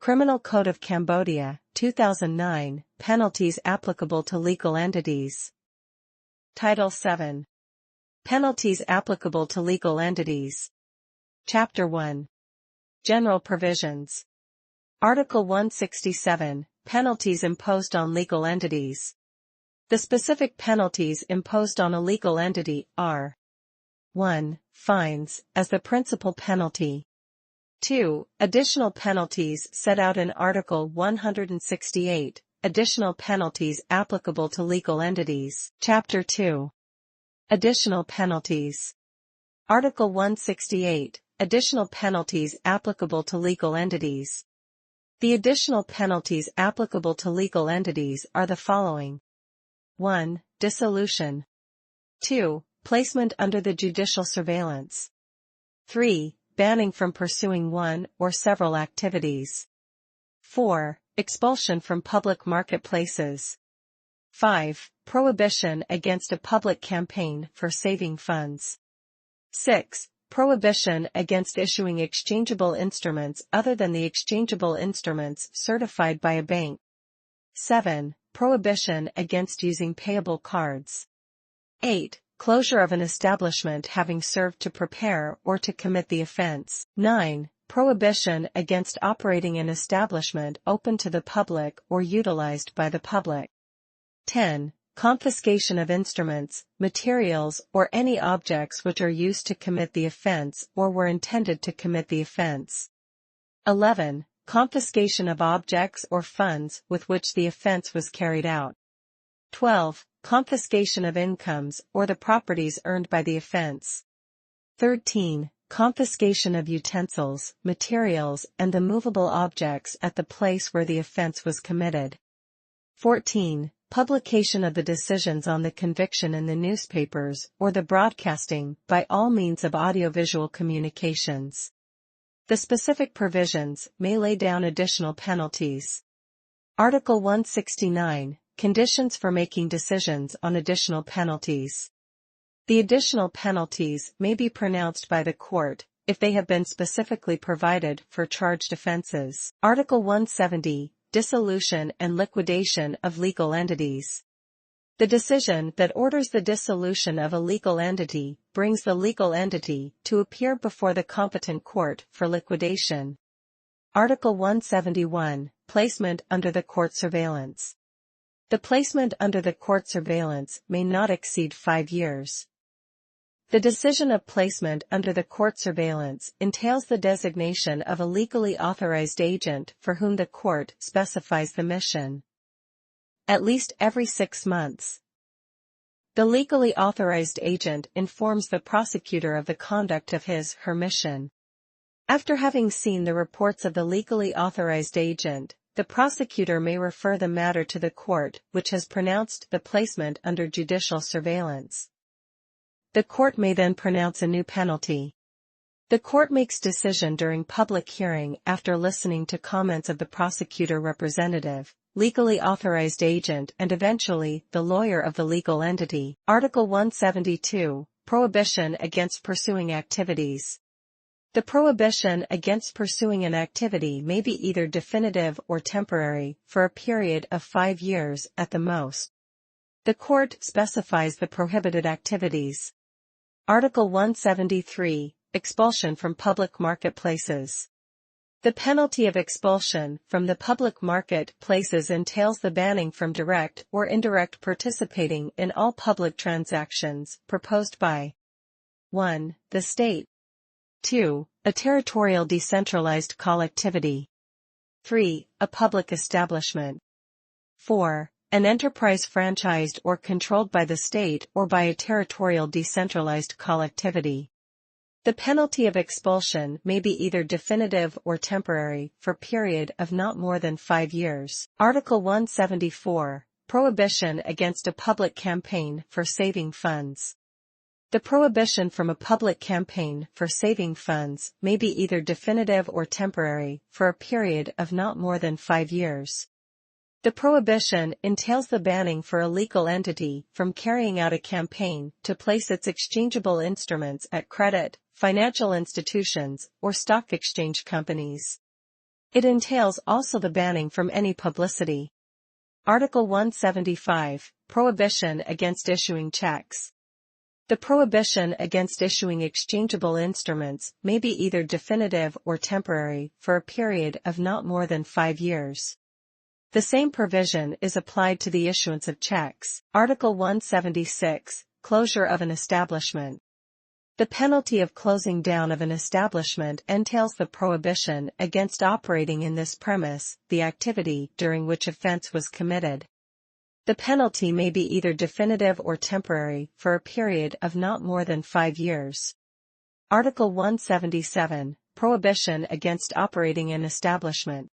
Criminal Code of Cambodia, 2009, Penalties applicable to legal entities. Title 7. Penalties applicable to legal entities. Chapter 1. General Provisions. Article 167, Penalties imposed on legal entities. The specific penalties imposed on a legal entity are 1. Fines, as the principal penalty. 2. Additional penalties set out in Article 168, Additional penalties applicable to legal entities. Chapter 2. Additional penalties. Article 168, Additional penalties applicable to legal entities. The additional penalties applicable to legal entities are the following. 1. Dissolution. 2. Placement under the judicial surveillance. 3. Banning from pursuing one or several activities. 4. Expulsion from public marketplaces. 5. Prohibition against a public campaign for saving funds. 6. Prohibition against issuing exchangeable instruments other than the exchangeable instruments certified by a bank. 7. Prohibition against using payable cards. 8. Closure of an establishment having served to prepare or to commit the offense. 9. Prohibition against operating an establishment open to the public or utilized by the public. 10. Confiscation of instruments, materials or any objects which are used to commit the offense or were intended to commit the offense. 11. Confiscation of objects or funds with which the offense was carried out. 12. Confiscation of incomes or the properties earned by the offense. 13. Confiscation of utensils, materials and the movable objects at the place where the offense was committed. 14. Publication of the decisions on the conviction in the newspapers or the broadcasting by all means of audiovisual communications. The specific provisions may lay down additional penalties. Article 169. Conditions for making decisions on additional penalties. The additional penalties may be pronounced by the court, if they have been specifically provided for charged offenses. Article 170, Dissolution and liquidation of legal entities. The decision that orders the dissolution of a legal entity brings the legal entity to appear before the competent court for liquidation. Article 171, Placement under the court surveillance. The placement under the court surveillance may not exceed 5 years. The decision of placement under the court surveillance entails the designation of a legally authorized agent for whom the court specifies the mission. At least every 6 months. The legally authorized agent informs the prosecutor of the conduct of his/her mission. After having seen the reports of the legally authorized agent, the prosecutor may refer the matter to the court which has pronounced the placement under judicial surveillance. The court may then pronounce a new penalty. The court makes decision during public hearing after listening to comments of the prosecutor representative, legally authorized agent and eventually the lawyer of the legal entity. Article 172, Prohibition against pursuing activities. The prohibition against pursuing an activity may be either definitive or temporary, for a period of 5 years at the most. The court specifies the prohibited activities. Article 173, Expulsion from public marketplaces. The penalty of expulsion from the public market places entails the banning from direct or indirect participating in all public transactions proposed by 1. The state. 2. A territorial decentralized collectivity. 3. A public establishment. 4. An enterprise franchised or controlled by the state or by a territorial decentralized collectivity. The penalty of expulsion may be either definitive or temporary, for a period of not more than 5 years. Article 174, Prohibition against a public campaign for saving funds. The prohibition from a public campaign for saving funds may be either definitive or temporary, for a period of not more than 5 years. The prohibition entails the banning for a legal entity from carrying out a campaign to place its exchangeable instruments at credit, financial institutions, or stock exchange companies. It entails also the banning from any publicity. Article 175, Prohibition against issuing checks. The prohibition against issuing exchangeable instruments may be either definitive or temporary for a period of not more than 5 years. The same provision is applied to the issuance of checks. Article 176, Closure of an establishment. The penalty of closing down of an establishment entails the prohibition against operating in this premise, the activity during which offense was committed. The penalty may be either definitive or temporary for a period of not more than 5 years. Article 177, Prohibition against operating an establishment.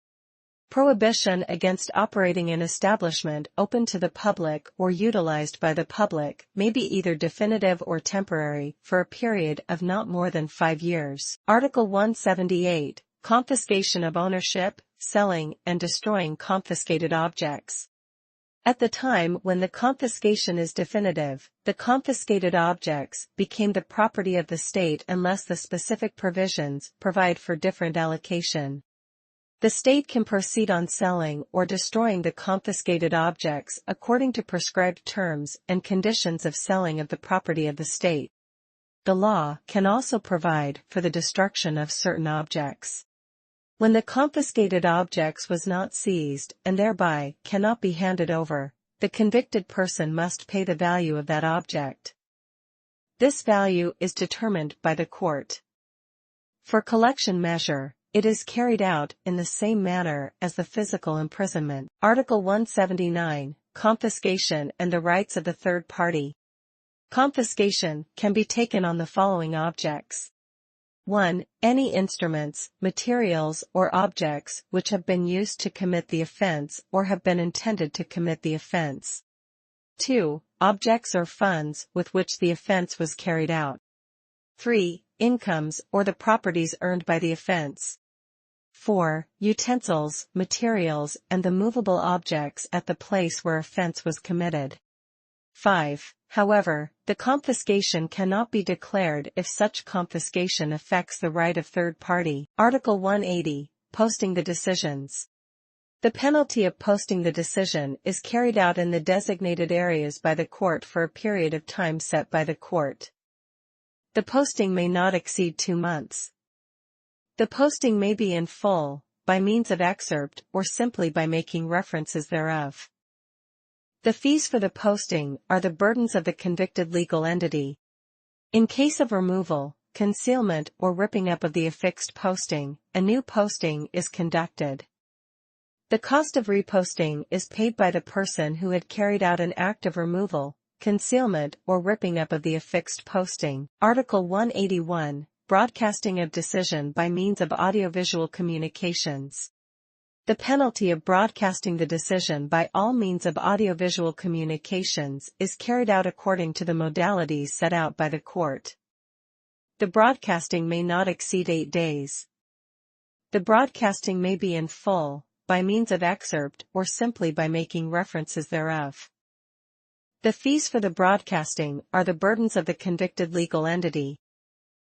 Prohibition against operating an establishment open to the public or utilized by the public may be either definitive or temporary for a period of not more than 5 years. Article 178, Confiscation of ownership, selling and destroying confiscated objects. At the time when the confiscation is definitive, the confiscated objects became the property of the state unless the specific provisions provide for different allocation. The state can proceed on selling or destroying the confiscated objects according to prescribed terms and conditions of selling of the property of the state. The law can also provide for the destruction of certain objects. When the confiscated objects was not seized and thereby cannot be handed over, the convicted person must pay the value of that object. This value is determined by the court. For collection measure, it is carried out in the same manner as the physical imprisonment. Article 179, Confiscation and the rights of the third party. Confiscation can be taken on the following objects. 1. Any instruments, materials or objects which have been used to commit the offense or have been intended to commit the offense. 2. Objects or funds with which the offense was carried out. 3. Incomes or the properties earned by the offense. 4. Utensils, materials and the movable objects at the place where offense was committed. 5. However, the confiscation cannot be declared if such confiscation affects the right of third party. Article 180, Posting the decisions. The penalty of posting the decision is carried out in the designated areas by the court for a period of time set by the court. The posting may not exceed 2 months. The posting may be in full, by means of excerpt or simply by making references thereof. The fees for the posting are the burdens of the convicted legal entity. In case of removal, concealment or ripping up of the affixed posting, a new posting is conducted. The cost of reposting is paid by the person who had carried out an act of removal, concealment or ripping up of the affixed posting. Article 181, Broadcasting of decision by means of audiovisual communications. The penalty of broadcasting the decision by all means of audiovisual communications is carried out according to the modalities set out by the court. The broadcasting may not exceed 8 days. The broadcasting may be in full, by means of excerpt or simply by making references thereof. The fees for the broadcasting are the burdens of the convicted legal entity.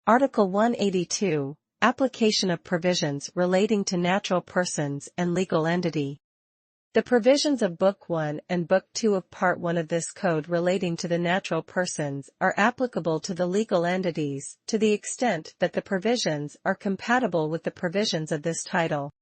Article 182, Application of provisions relating to natural persons and legal entity. The provisions of Book 1 and Book 2 of Part 1 of this code relating to the natural persons are applicable to the legal entities to the extent that the provisions are compatible with the provisions of this title.